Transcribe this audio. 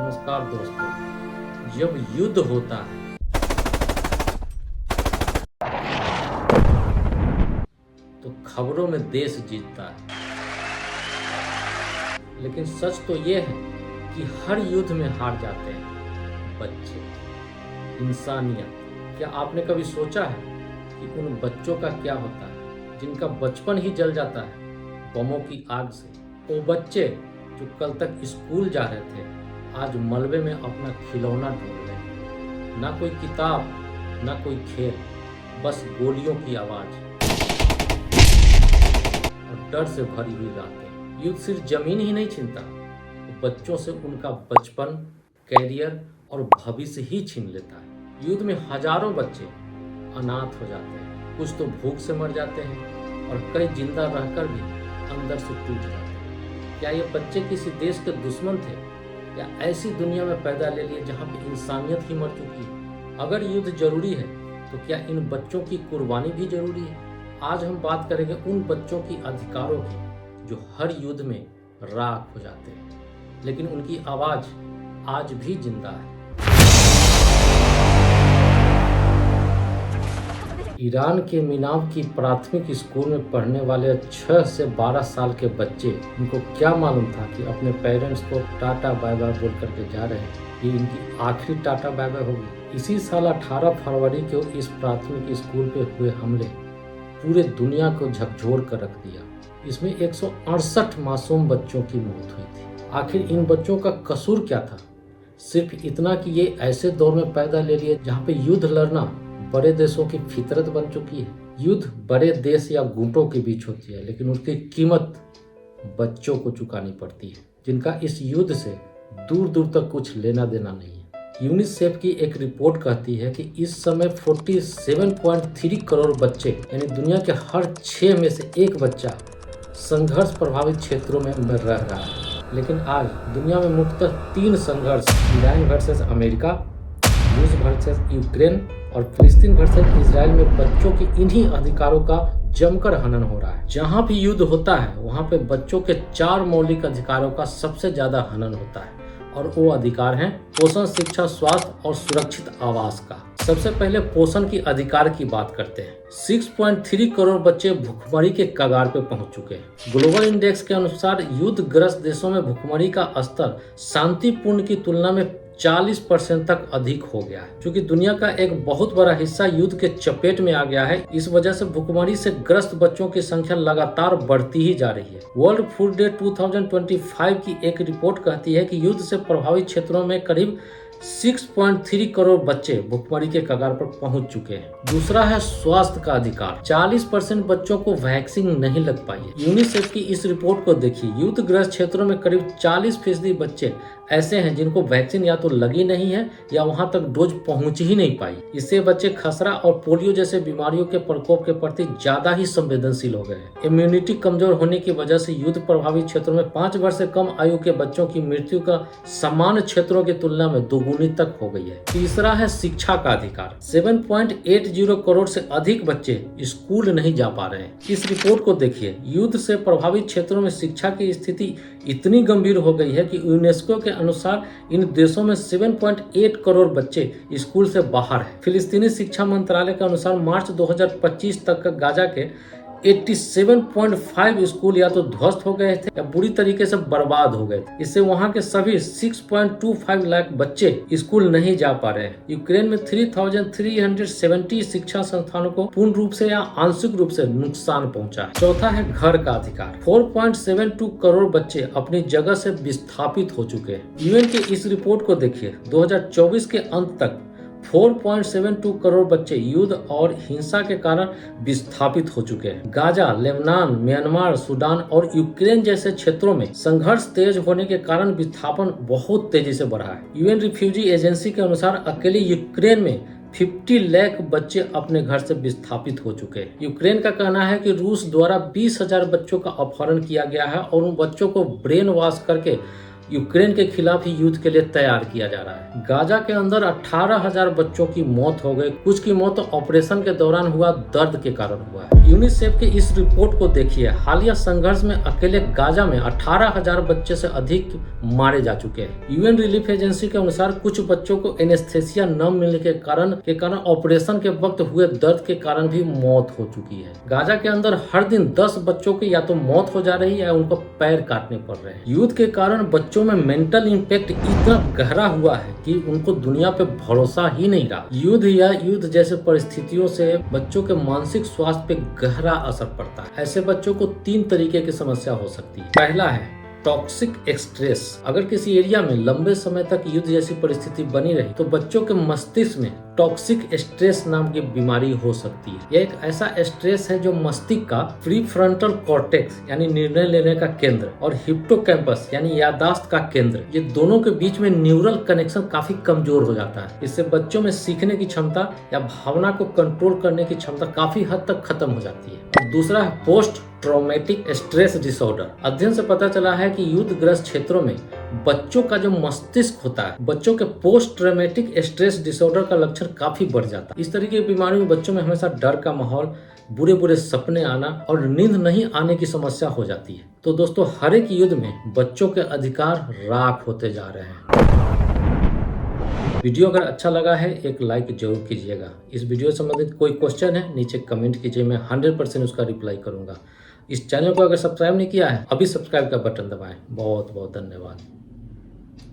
नमस्कार दोस्तों। जब युद्ध होता है तो खबरों में देश जीतता है, लेकिन सच तो ये है कि हर युद्ध में हार जाते हैं बच्चे, इंसानियत। क्या आपने कभी सोचा है कि उन बच्चों का क्या होता है जिनका बचपन ही जल जाता है बमों की आग से? वो बच्चे जो कल तक स्कूल जा रहे थे आज मलबे में अपना खिलौना ढूंढ रहे हैं। ना कोई किताब, ना कोई खेल, बस गोलियों की आवाज और डर से भरी हुई रातें। युद्ध सिर्फ जमीन ही नहीं छीनता, वो बच्चों से उनका बचपन, कैरियर और भविष्य ही छीन लेता है। युद्ध में हजारों बच्चे अनाथ हो जाते हैं, कुछ तो भूख से मर जाते हैं और कई जिंदा रहकर भी अंदर से टूट जाते हैं। क्या ये बच्चे किसी देश के दुश्मन थे या ऐसी दुनिया में पैदा ले लिए जहाँ पे इंसानियत ही मर चुकी है? अगर युद्ध जरूरी है तो क्या इन बच्चों की कुर्बानी भी जरूरी है? आज हम बात करेंगे उन बच्चों की अधिकारों की जो हर युद्ध में राख हो जाते हैं, लेकिन उनकी आवाज आज भी जिंदा है। ईरान के मीनाव की प्राथमिक स्कूल में पढ़ने वाले 6 से 12 साल के बच्चे, उनको क्या मालूम था कि अपने पेरेंट्स को टाटा बाय बाय बोल करके जा रहे हैं, ये इनकी आखिरी टाटा बाय बाय होगी। इसी साल 18 फरवरी को इस प्राथमिक स्कूल पे हुए हमले पूरे दुनिया को झकझोर कर रख दिया। इसमें 168 मासूम बच्चों की मौत हुई थी। आखिर इन बच्चों का कसूर क्या था? सिर्फ इतना कि ये ऐसे दौर में पैदा ले लिए जहाँ पे युद्ध लड़ना बड़े देशों की फितरत बन चुकी है। युद्ध बड़े देश या गुटों के बीच होती है, लेकिन उसकी कीमत बच्चों को चुकानी पड़ती है, जिनका इस युद्ध से दूर दूर तक कुछ लेना देना नहीं है। यूनिसेफ की एक रिपोर्ट कहती है कि इस समय 47.3 करोड़ बच्चे, यानी दुनिया के हर 6 में से एक बच्चा संघर्ष प्रभावित क्षेत्रों में रह रहा है। लेकिन आज दुनिया में मुख्यतः 3 संघर्ष, ईरान वर्सेस अमेरिका, रूस वर्सेस यूक्रेन और फिलिस्तीन वर्सेस इजराइल में बच्चों के इन्हीं अधिकारों का जमकर हनन हो रहा है। जहां भी युद्ध होता है वहां पे बच्चों के 4 मौलिक अधिकारों का सबसे ज्यादा हनन होता है, और वो अधिकार हैं पोषण, शिक्षा, स्वास्थ्य और सुरक्षित आवास का। सबसे पहले पोषण की अधिकार की बात करते हैं। 6.3 करोड़ बच्चे भुखमरी के कगार पे पहुंच चुके हैं। ग्लोबल इंडेक्स के अनुसार युद्धग्रस्त देशों में भुखमरी का स्तर शांतिपूर्ण की तुलना में 40% तक अधिक हो गया है। क्योंकि दुनिया का एक बहुत बड़ा हिस्सा युद्ध के चपेट में आ गया है, इस वजह से भुखमरी से ग्रस्त बच्चों की संख्या लगातार बढ़ती ही जा रही है। वर्ल्ड फूड डे 2025 की एक रिपोर्ट कहती है कि युद्ध से प्रभावित क्षेत्रों में करीब 6.3 करोड़ बच्चे भुखमरी के कगार पर पहुंच चुके हैं। दूसरा है स्वास्थ्य का अधिकार। 40% बच्चों को वैक्सीन नहीं लग पाई है। यूनिसेफ की इस रिपोर्ट को देखिए, युद्धग्रस्त क्षेत्रों में करीब 40% बच्चे ऐसे हैं जिनको वैक्सीन या तो लगी नहीं है या वहां तक डोज पहुंच ही नहीं पाई। इससे बच्चे खसरा और पोलियो जैसे बीमारियों के प्रकोप के प्रति ज्यादा ही संवेदनशील हो गए हैं। इम्यूनिटी कमजोर होने की वजह से युद्ध प्रभावित क्षेत्रों में 5 वर्ष से कम आयु के बच्चों की मृत्यु का सामान्य क्षेत्रों की तुलना में दोगुनी तक हो गई है। तीसरा है शिक्षा का अधिकार। 7.80 करोड़ से अधिक बच्चे स्कूल नहीं जा पा रहे हैं। इस रिपोर्ट को देखिए, युद्ध से प्रभावित क्षेत्रों में शिक्षा की स्थिति इतनी गंभीर हो गई है कि यूनेस्को के अनुसार इन देशों में 7.8 करोड़ बच्चे स्कूल से बाहर हैं। फिलिस्तीनी शिक्षा मंत्रालय के अनुसार मार्च 2025 तक गाजा के 87.5 स्कूल या तो ध्वस्त हो गए थे या बुरी तरीके से बर्बाद हो गए थे। इससे वहां के सभी 6.25 लाख बच्चे स्कूल नहीं जा पा रहे हैं। यूक्रेन में 3,370 शिक्षा संस्थानों को पूर्ण रूप से या आंशिक रूप से नुकसान पहुंचा है। चौथा है घर का अधिकार। 4.72 करोड़ बच्चे अपनी जगह से विस्थापित हो चुके हैं। यूएन की इस रिपोर्ट को देखिए, 2024 के अंत तक 4.72 करोड़ बच्चे युद्ध और हिंसा के कारण विस्थापित हो चुके हैं। गाजा, लेबनान, म्यांमार, सूडान और यूक्रेन जैसे क्षेत्रों में संघर्ष तेज होने के कारण विस्थापन बहुत तेजी से बढ़ा है। यूएन रिफ्यूजी एजेंसी के अनुसार अकेले यूक्रेन में 50 लाख बच्चे अपने घर से विस्थापित हो चुके हैं। यूक्रेन का कहना है कि रूस द्वारा 20,000 बच्चों का अपहरण किया गया है और उन बच्चों को ब्रेन वॉश करके यूक्रेन के खिलाफ ही युद्ध के लिए तैयार किया जा रहा है। गाजा के अंदर 18,000 बच्चों की मौत हो गई। कुछ की मौत ऑपरेशन के दौरान हुआ दर्द के कारण हुआ है। यूनिसेफ के इस रिपोर्ट को देखिए, हालिया संघर्ष में अकेले गाजा में 18,000 बच्चे से अधिक मारे जा चुके हैं। यूएन रिलीफ एजेंसी के अनुसार कुछ बच्चों को एनेस्थेसिया न मिलने के कारण ऑपरेशन के वक्त हुए दर्द के कारण भी मौत हो चुकी है। गाजा के अंदर हर दिन 10 बच्चों की या तो मौत हो जा रही है या उनको पैर काटने पड़ रहे हैं। युद्ध के कारण बच्चों में मेंटल इम्पैक्ट इतना गहरा हुआ है कि उनको दुनिया पे भरोसा ही नहीं रहा। युद्ध या युद्ध जैसे परिस्थितियों से बच्चों के मानसिक स्वास्थ्य पे गहरा असर पड़ता है। ऐसे बच्चों को 3 तरीके की समस्या हो सकती है। पहला है टॉक्सिक स्ट्रेस। अगर किसी एरिया में लंबे समय तक युद्ध जैसी परिस्थिति बनी रही तो बच्चों के मस्तिष्क में टॉक्सिक स्ट्रेस नाम की बीमारी हो सकती है। यह एक ऐसा स्ट्रेस है जो मस्तिष्क का प्रीफ्रंटल कॉर्टेक्स यानी निर्णय लेने का केंद्र और हिप्पोकैम्पस यानी याददाश्त का केंद्र, ये दोनों के बीच में न्यूरल कनेक्शन काफी कमजोर हो जाता है। इससे बच्चों में सीखने की क्षमता या भावना को कंट्रोल करने की क्षमता काफी हद तक खत्म हो जाती है। और दूसरा है पोस्ट ट्रॉमेटिक स्ट्रेस डिसऑर्डर। अध्ययन से पता चला है कि युद्धग्रस्त क्षेत्रों में बच्चों का जो मस्तिष्क होता है, बच्चों के पोस्ट ट्रॉमेटिक स्ट्रेस डिसऑर्डर का लक्षण काफी बढ़ जाता है। इस तरीके की बीमारी में बच्चों में हमेशा डर का माहौल, बुरे बुरे सपने आना और नींद नहीं आने की समस्या हो जाती है। तो दोस्तों, हर एक युद्ध में बच्चों के अधिकार राख होते जा रहे हैं। वीडियो अगर अच्छा लगा है एक लाइक जरूर कीजिएगा। इस वीडियो से संबंधित कोई क्वेश्चन है नीचे कमेंट कीजिए, मैं 100% उसका रिप्लाई करूंगा। इस चैनल को अगर सब्सक्राइब नहीं किया है अभी सब्सक्राइब का बटन दबाएं। बहुत बहुत धन्यवाद।